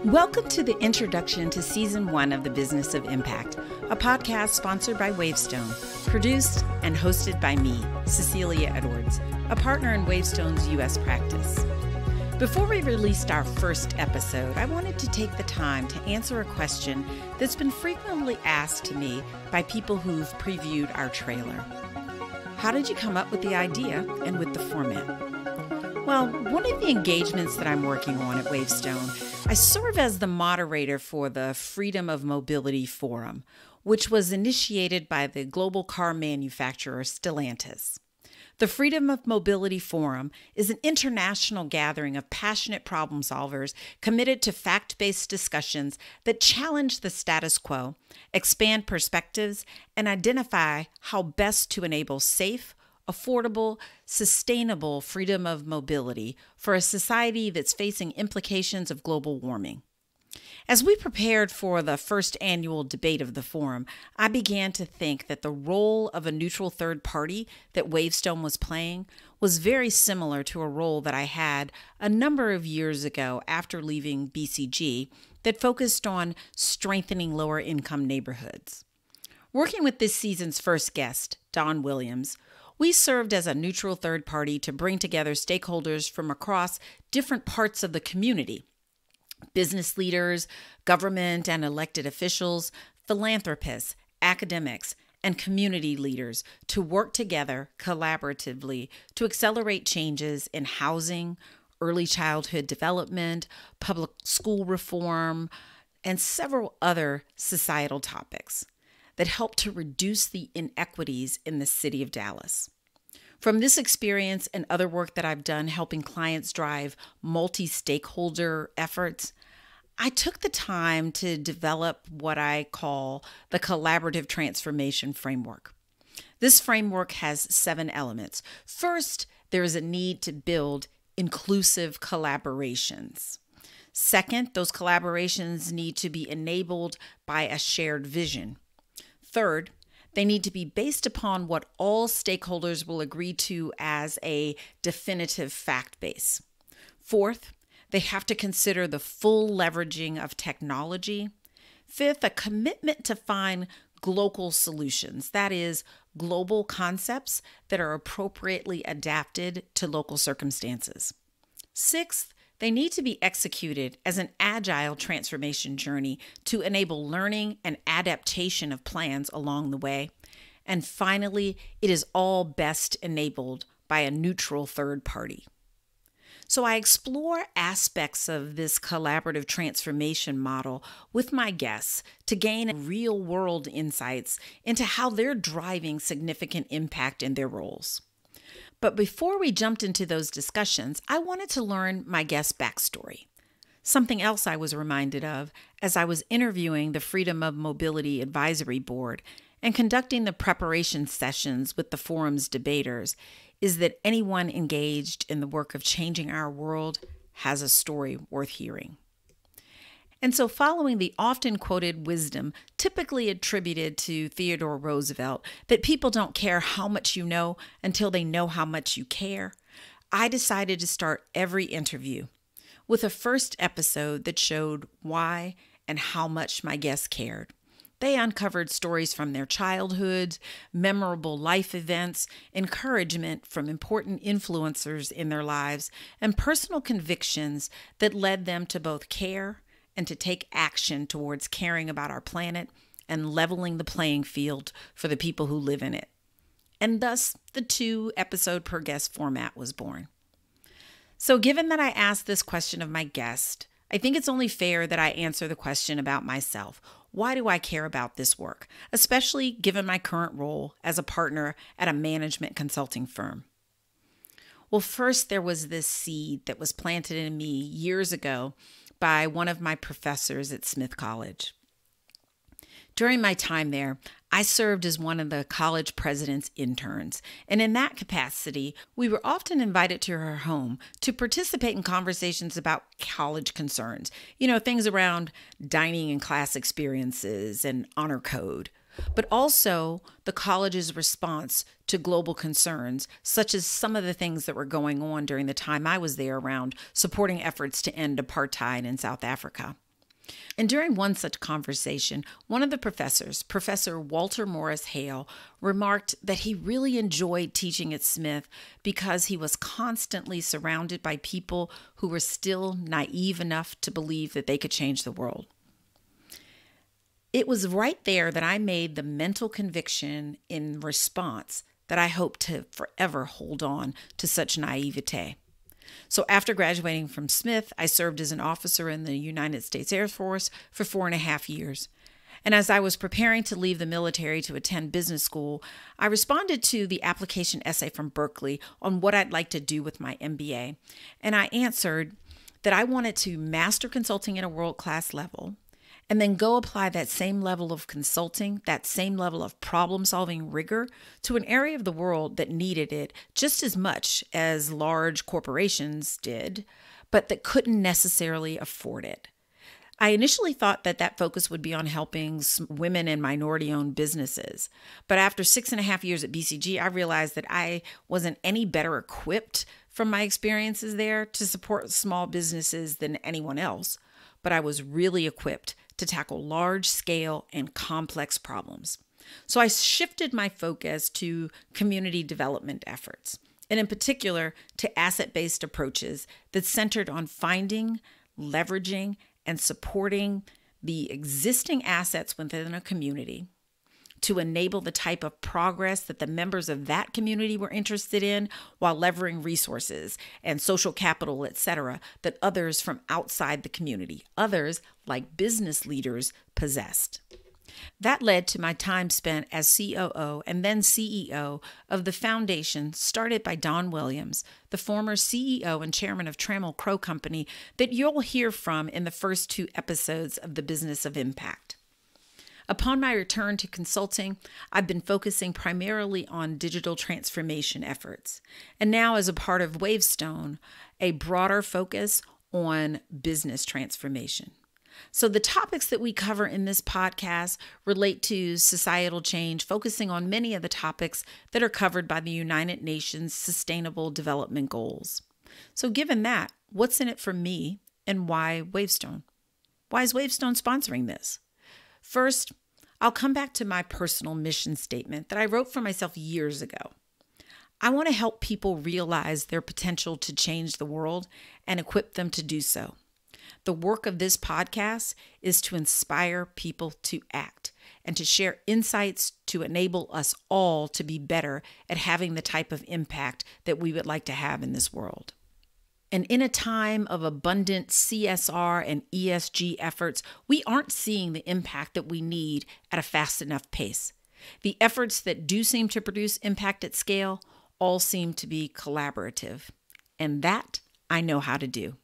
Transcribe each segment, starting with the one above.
Welcome to the introduction to Season 1 of The Business of Impact, a podcast sponsored by Wavestone, produced and hosted by me, Cecilia Edwards, a partner in Wavestone's U.S. practice. Before we released our first episode, I wanted to take the time to answer a question that's been frequently asked to me by people who've previewed our trailer. How did you come up with the idea and with the format? Well, one of the engagements that I'm working on at Wavestone, I serve as the moderator for the Freedom of Mobility Forum, which was initiated by the global car manufacturer Stellantis. The Freedom of Mobility Forum is an international gathering of passionate problem solvers committed to fact-based discussions that challenge the status quo, expand perspectives, and identify how best to enable safe, affordable, sustainable freedom of mobility for a society that's facing implications of global warming. As we prepared for the first annual debate of the forum, I began to think that the role of a neutral third party that Wavestone was playing was very similar to a role that I had a number of years ago after leaving BCG that focused on strengthening lower income neighborhoods. Working with this season's first guest, Don Williams, we served as a neutral third party to bring together stakeholders from across different parts of the community: business leaders, government and elected officials, philanthropists, academics, and community leaders to work together collaboratively to accelerate changes in housing, early childhood development, public school reform, and several other societal topics that help to reduce the inequities in the city of Dallas. From this experience and other work that I've done helping clients drive multi-stakeholder efforts, I took the time to develop what I call the Collaborative Transformation Framework. This framework has 7 elements. First, there is a need to build inclusive collaborations. Second, those collaborations need to be enabled by a shared vision. Third, they need to be based upon what all stakeholders will agree to as a definitive fact base. Fourth, they have to consider the full leveraging of technology. Fifth, a commitment to find global solutions, that is, global concepts that are appropriately adapted to local circumstances. Sixth, they need to be executed as an agile transformation journey to enable learning and adaptation of plans along the way. And finally, it is all best enabled by a neutral third party. So I explore aspects of this collaborative transformation model with my guests to gain real-world insights into how they're driving significant impact in their roles. But before we jumped into those discussions, I wanted to learn my guest's backstory. Something else I was reminded of as I was interviewing the Freedom of Mobility Advisory Board and conducting the preparation sessions with the forum's debaters is that anyone engaged in the work of changing our world has a story worth hearing. And so following the often quoted wisdom typically attributed to Theodore Roosevelt that people don't care how much you know until they know how much you care, I decided to start every interview with a first episode that showed why and how much my guests cared. They uncovered stories from their childhoods, memorable life events, encouragement from important influencers in their lives, and personal convictions that led them to both care and to take action towards caring about our planet and leveling the playing field for the people who live in it. And thus, the 2-episode per guest format was born. So given that I asked this question of my guest, I think it's only fair that I answer the question about myself. Why do I care about this work, especially given my current role as a partner at a management consulting firm? Well, first, there was this seed that was planted in me years ago by one of my professors at Smith College. During my time there, I served as one of the college president's interns, and in that capacity, we were often invited to her home to participate in conversations about college concerns, things around dining and class experiences and honor code. but also the college's response to global concerns, such as some of the things that were going on during the time I was there around supporting efforts to end apartheid in South Africa. And during one such conversation, one of the professors, Professor Walter Morris Hale, remarked that he really enjoyed teaching at Smith because he was constantly surrounded by people who were still naive enough to believe that they could change the world. It was right there that I made the mental conviction in response that I hope to forever hold on to such naivete. So after graduating from Smith, I served as an officer in the United States Air Force for 4.5 years. And as I was preparing to leave the military to attend business school, I responded to the application essay from Berkeley on what I'd like to do with my MBA. And I answered that I wanted to master consulting at a world-class level, and then go apply that same level of consulting, that same level of problem-solving rigor to an area of the world that needed it just as much as large corporations did, but that couldn't necessarily afford it. I initially thought that that focus would be on helping women and minority-owned businesses. But after 6.5 years at BCG, I realized that I wasn't any better equipped from my experiences there to support small businesses than anyone else. But I was really equipped to tackle large-scale and complex problems. So I shifted my focus to community development efforts, and in particular to asset-based approaches that centered on finding, leveraging, and supporting the existing assets within a community to enable the type of progress that the members of that community were interested in while leveraging resources and social capital, etc., that others from outside the community, others like business leaders, possessed. That led to my time spent as COO and then CEO of the foundation started by Don Williams, the former CEO and chairman of Trammell Crow Company that you'll hear from in the first 2 episodes of The Business of Impact. Upon my return to consulting, I've been focusing primarily on digital transformation efforts, and now as a part of Wavestone, a broader focus on business transformation. So the topics that we cover in this podcast relate to societal change, focusing on many of the topics that are covered by the United Nations Sustainable Development Goals. So given that, what's in it for me and why Wavestone? Why is Wavestone sponsoring this? First, I'll come back to my personal mission statement that I wrote for myself years ago. I want to help people realize their potential to change the world and equip them to do so. The work of this podcast is to inspire people to act and to share insights to enable us all to be better at having the type of impact that we would like to have in this world. And in a time of abundant CSR and ESG efforts, we aren't seeing the impact that we need at a fast enough pace. The efforts that do seem to produce impact at scale all seem to be collaborative. And that I know how to do.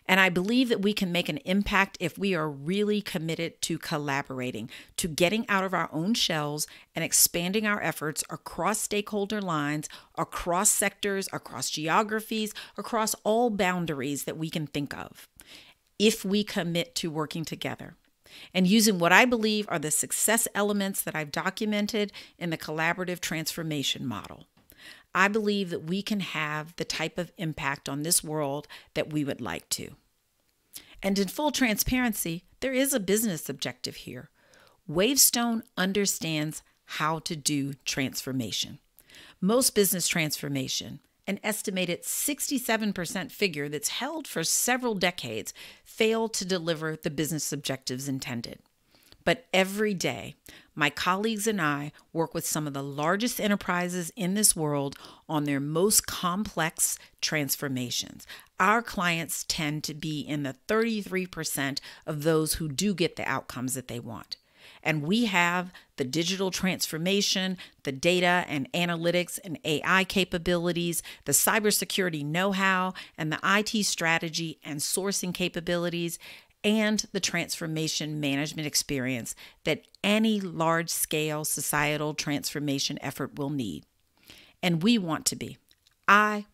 And I believe that we can make an impact if we are really committed to collaborating, to getting out of our own shells and expanding our efforts across stakeholder lines, across sectors, across geographies, across all boundaries that we can think of, if we commit to working together. And using what I believe are the success elements that I've documented in the collaborative transformation model. I believe that we can have the type of impact on this world that we would like to. And in full transparency, there is a business objective here. Wavestone understands how to do transformation. Most business transformation, an estimated 67% figure that's held for several decades, fail to deliver the business objectives intended. But every day, my colleagues and I work with some of the largest enterprises in this world on their most complex transformations. Our clients tend to be in the 33% of those who do get the outcomes that they want. And we have the digital transformation, the data and analytics and AI capabilities, the cybersecurity know-how, and the IT strategy and sourcing capabilities, and the transformation management experience that any large-scale societal transformation effort will need. And I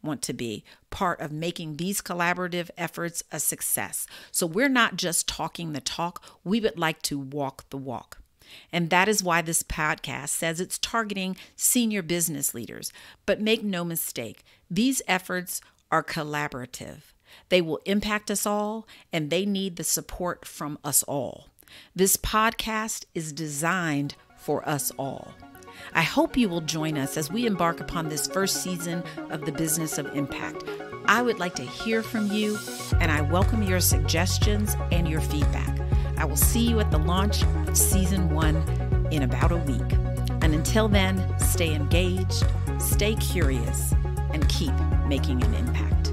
want to be part of making these collaborative efforts a success. So we're not just talking the talk, we would like to walk the walk. And that is why this podcast says it's targeting senior business leaders. But make no mistake, these efforts are collaborative. They will impact us all, and they need the support from us all. This podcast is designed for us all. I hope you will join us as we embark upon this first season of the Business of Impact. I would like to hear from you, and I welcome your suggestions and your feedback. I will see you at the launch of Season 1 in about a week. And until then, stay engaged, stay curious, and keep making an impact.